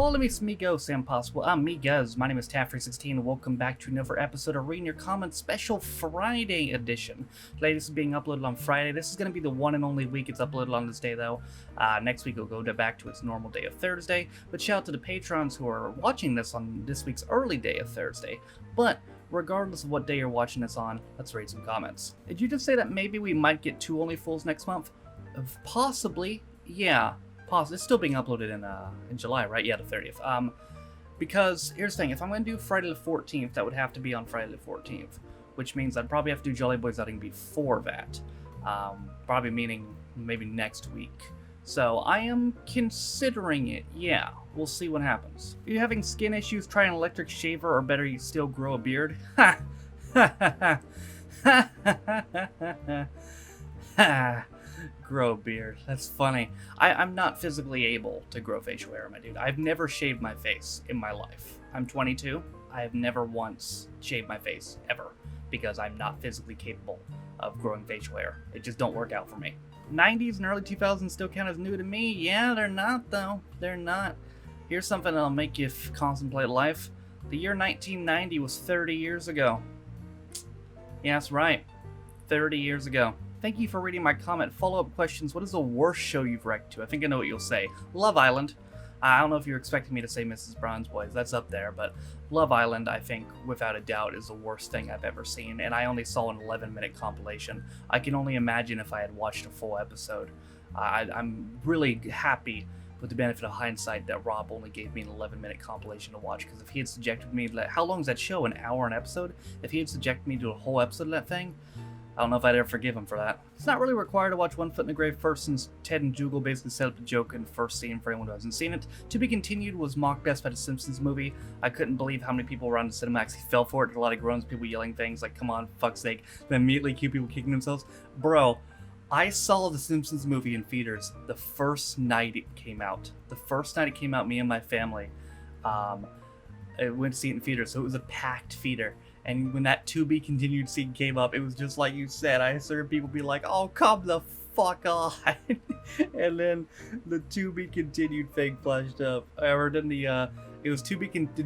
Hola mis amigos and possible amigas, my name is Taffrey16 and welcome back to another episode of Reading Your Comments Special Friday Edition. Today this is being uploaded on Friday. This is going to be the one and only week it's uploaded on this day though. Next week it'll go back to its normal day of Thursday, but shout out to the patrons who are watching this on this week's early day of Thursday. But regardless of what day you're watching this on, let's read some comments. Did you just say that maybe we might get 2 Only Fools next month? Possibly, yeah. It's still being uploaded in July, right? Yeah, the 30th. Because here's the thing: if I'm going to do Friday the 14th, that would have to be on Friday the 14th, which means I'd probably have to do Jolly Boys outing before that. Probably meaning maybe next week. So I am considering it. Yeah, we'll see what happens. If you're having skin issues, try an electric shaver, or better, you still grow a beard. Ha ha ha ha ha ha. Grow a beard. That's funny. I'm not physically able to grow facial hair, my dude. I've never shaved my face in my life. I'm 22. I have never once shaved my face, ever, because I'm not physically capable of growing facial hair. It just don't work out for me. 90s and early 2000s still count as new to me? Yeah, they're not, though. They're not. Here's something that'll make you contemplate life. The year 1990 was 30 years ago. Yeah, that's right. 30 years ago. Thank you for reading my comment. Follow-up questions. What is the worst show you've reacted to? I think I know what you'll say. Love Island. I don't know if you're expecting me to say Mrs. Brown's Boys. That's up there, but Love Island, I think, without a doubt, is the worst thing I've ever seen, and I only saw an 11-minute compilation. I can only imagine if I had watched a full episode. I'm really happy, with the benefit of hindsight, that Rob only gave me an 11-minute compilation to watch, because if he had subjected me to, how long is that show, an hour an episode? If he had subjected me to a whole episode of that thing, I don't know if I'd ever forgive him for that. It's not really required to watch One Foot in the Grave first, since Ted and Dougal basically set up the joke in the first scene for anyone who hasn't seen it. To Be Continued was mocked best by the Simpsons movie. I couldn't believe how many people around the cinema actually fell for it. There were a lot of groans, people yelling things like, come on, fuck's sake. Then immediately cute people kicking themselves. Bro, I saw the Simpsons movie in theaters the first night it came out. The first night it came out, me and my family I went to see it in theaters, so it was a packed theater. And when that To Be Continued scene came up, it was just like you said. I heard people be like, oh, come the fuck on. And then the To Be Continued thing flashed up. Or then the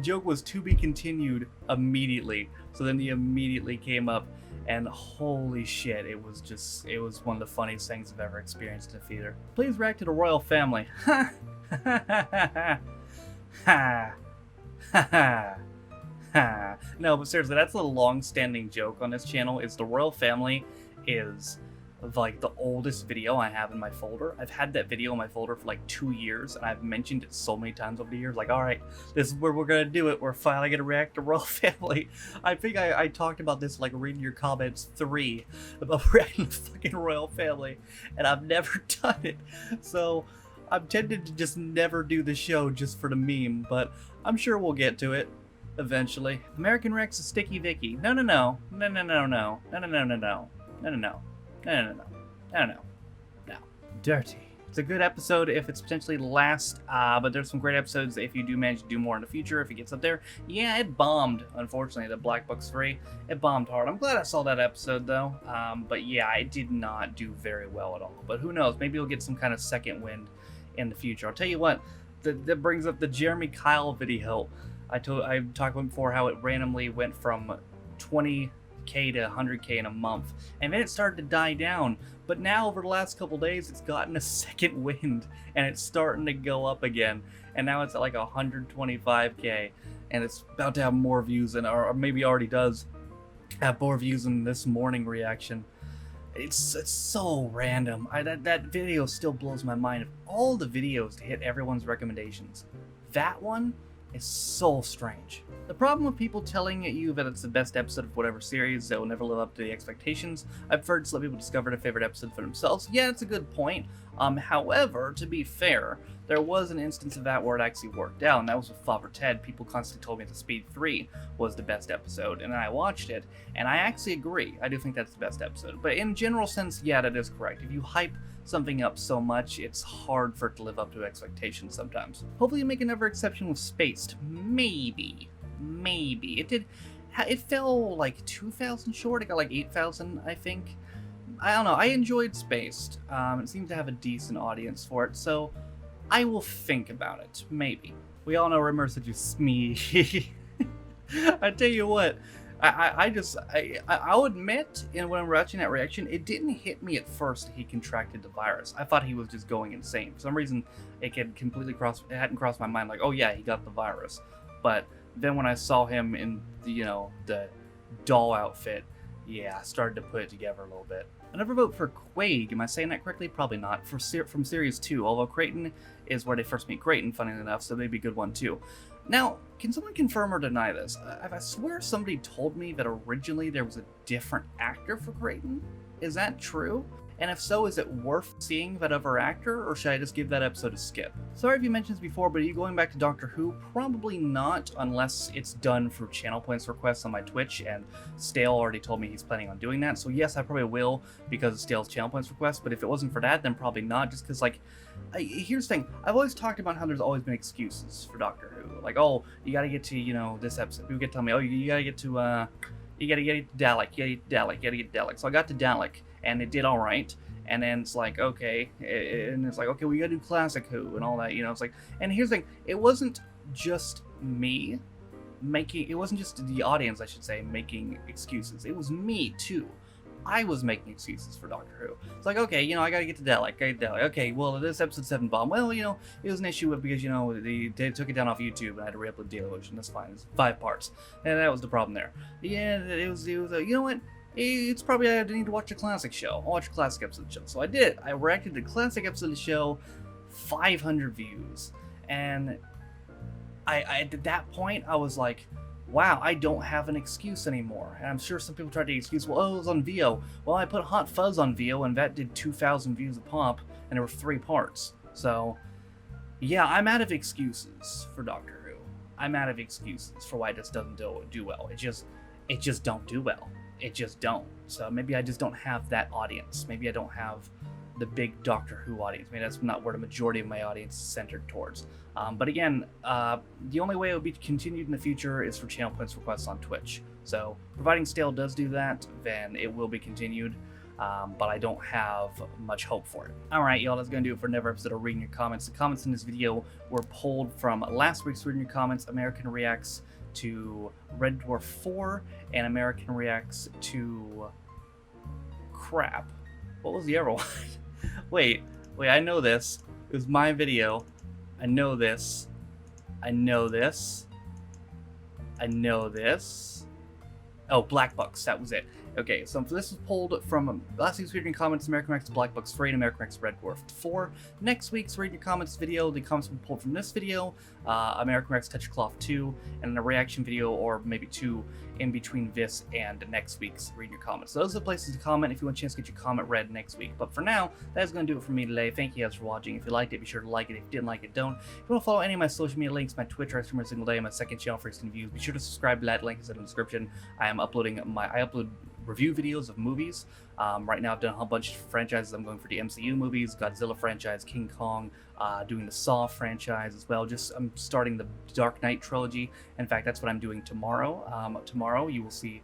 joke was To Be Continued immediately. So then the immediately came up, and holy shit, it was one of the funniest things I've ever experienced in a theater. Please react to the royal family. Ha ha ha ha ha ha. No, but seriously, that's a long-standing joke on this channel, is the royal family is like the oldest video I have in my folder. I've had that video in my folder for like 2 years, and I've mentioned it so many times over the years, like, alright, this is where we're gonna do it, we're finally gonna react to royal family. I think I talked about this, like, Reading Your Comments 3, about reacting to fucking royal family, and I've never done it, so I'm tempted to just never do the show just for the meme, but I'm sure we'll get to it eventually. American Rex is Sticky Vicky. No. Dirty. It's a good episode if it's potentially the last, but there's some great episodes if you do manage to do more in the future, if it gets up there. Yeah, it bombed, unfortunately, the Black Book 3. It bombed hard. I'm glad I saw that episode, though. But yeah, it did not do very well at all. But who knows? Maybe you'll get some kind of second wind in the future. I'll tell you what, that brings up the Jeremy Kyle video. I talked about before how it randomly went from 20k to 100k in a month, and then it started to die down. But now over the last couple days, it's gotten a second wind, and it's starting to go up again. And now it's at like 125k, and it's about to have more views, or maybe already does have more views than this morning reaction. It's so random. That video still blows my mind. Of all the videos to hit everyone's recommendations, that one is so strange. The problem with people telling you that it's the best episode of whatever series that will never live up to the expectations, I've preferred to let people discover their favorite episode for themselves. Yeah, it's a good point. However, to be fair, there was an instance of that where it actually worked out, and that was with Father Ted. People constantly told me that Speed 3 was the best episode, and I watched it, and I actually agree. I do think that's the best episode. But in general sense, yeah, that is correct. If you hype something up so much, it's hard for it to live up to expectations sometimes. Hopefully you make another exception with Spaced. Maybe. It did. It fell like 2,000 short. It got like 8,000, I think. I don't know. I enjoyed Spaced. It seemed to have a decent audience for it, so I will think about it. Maybe. We all know rumors that you Smee. I tell you what, I'll admit, when I'm watching that reaction, it didn't hit me at first that he contracted the virus. I thought he was just going insane. For some reason, it hadn't crossed my mind, like, oh yeah, he got the virus. But then when I saw him in the, the doll outfit, yeah, I started to put it together a little bit. Another vote for Quaig. Am I saying that correctly? Probably not. From Series 2, although Creighton is where they first meet Creighton, funny enough, so maybe a good one too. Now, can someone confirm or deny this? I swear somebody told me that originally there was a different actor for Creighton. Is that true? And if so, is it worth seeing that other actor, or should I just give that episode a skip? Sorry if you mentioned this before, but are you going back to Doctor Who? Probably not, unless it's done through channel points requests on my Twitch, and Stale already told me he's planning on doing that, so yes, I probably will because of Stale's channel points request, but if it wasn't for that, then probably not, just because, like, here's the thing, I've always talked about how there's always been excuses for Doctor Who, like, oh, you gotta get to, this episode, people get telling me, oh, you gotta get to, you gotta get to Dalek, you gotta get Dalek, so I got to Dalek, and it did all right, and then it's like, okay, and it's like, okay, we gotta do Classic Who and all that, it's like, and here's the thing, it wasn't just me it wasn't just the audience, I should say, making excuses, it was me too. I was making excuses for Doctor Who. It's like, okay, I gotta get to Dalek, okay, well, this episode 7 bomb, well, it was an issue with, because, they took it down off YouTube and I had to re-upload Dailymotion, that's fine, it's 5 parts, and that was the problem there. Yeah, it was you know what? It's probably I need to watch a classic show. I'll watch a classic episode of the show. So I did. I reacted to a classic episode of the show, 500 views. And I at that point, I was like, wow, I don't have an excuse anymore. And I'm sure some people tried to excuse, well, oh, it was on VO. Well, I put Hot Fuzz on VO, and that did 2,000 views a pop, and there were 3 parts. So, yeah, I'm out of excuses for Doctor Who. I'm out of excuses for why this doesn't do well. It just don't do well. It just don't. So maybe I just don't have that audience. Maybe I don't have the big Doctor Who audience. Maybe that's not where the majority of my audience is centered towards. But again, the only way it will be continued in the future is for channel points requests on Twitch. So providing Stale does do that, then it will be continued. But I don't have much hope for it. Alright, y'all, that's going to do it for another episode of Reading Your Comments. The comments in this video were pulled from last week's Reading Your Comments, American Reacts to Red Dwarf 4, and American Reacts to crap. What was the other one? wait, I know this. It was my video. I know this. Oh, Black Bucks, that was it. Okay, so this is pulled from last week's Reading Comments, American Reacts to Black Bucks 3, and American Reacts to Red Dwarf 4. Next week's Reading Comments video, the comments will be pulled from this video, American Reacts Touch Cloth 2, and a reaction video, or maybe 2, in between this and next week's Reading Your Comments. So those are the places to comment if you want a chance to get your comment read next week. But for now, that is going to do it for me today. Thank you guys for watching. If you liked it, be sure to like it. If you didn't like it, don't. If you want to follow any of my social media links, my Twitch, I stream every single day, and my second channel for instant views, be sure to subscribe to that. Link is in the description. I upload review videos of movies. Right now I've done a whole bunch of franchises. I'm going for the MCU movies, Godzilla franchise, King Kong, doing the Saw franchise as well. I'm starting the Dark Knight trilogy. In fact, that's what I'm doing tomorrow. Tomorrow you will see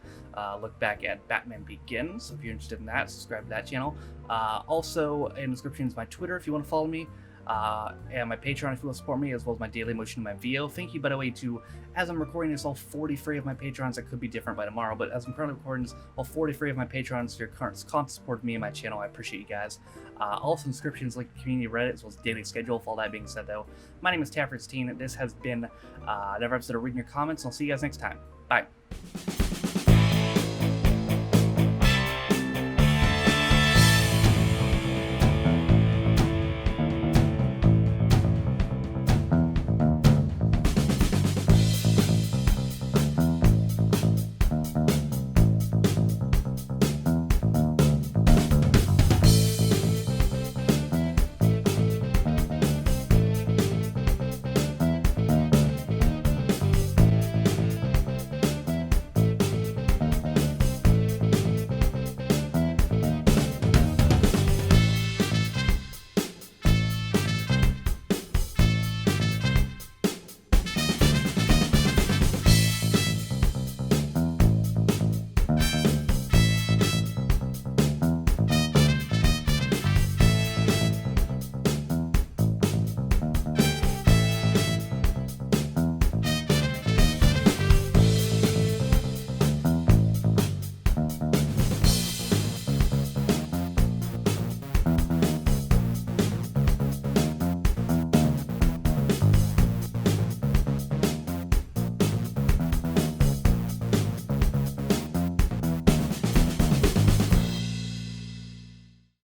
look back at Batman Begins. So if you're interested in that, subscribe to that channel. Also in the description is my Twitter if you want to follow me. And my Patreon if you want to support me, as well as my Dailymotion and my VO. Thank you, by the way, to, as I'm recording this, all 43 of my Patrons. That could be different by tomorrow, but as I'm currently recording this, all 43 of my Patrons, your constant support of me and my channel. I appreciate you guys. Also, inscriptions, like community Reddit, as well as daily schedule. With all that being said, though, my name is Taffer16. This has been another episode of Reading Your Comments, and I'll see you guys next time. Bye.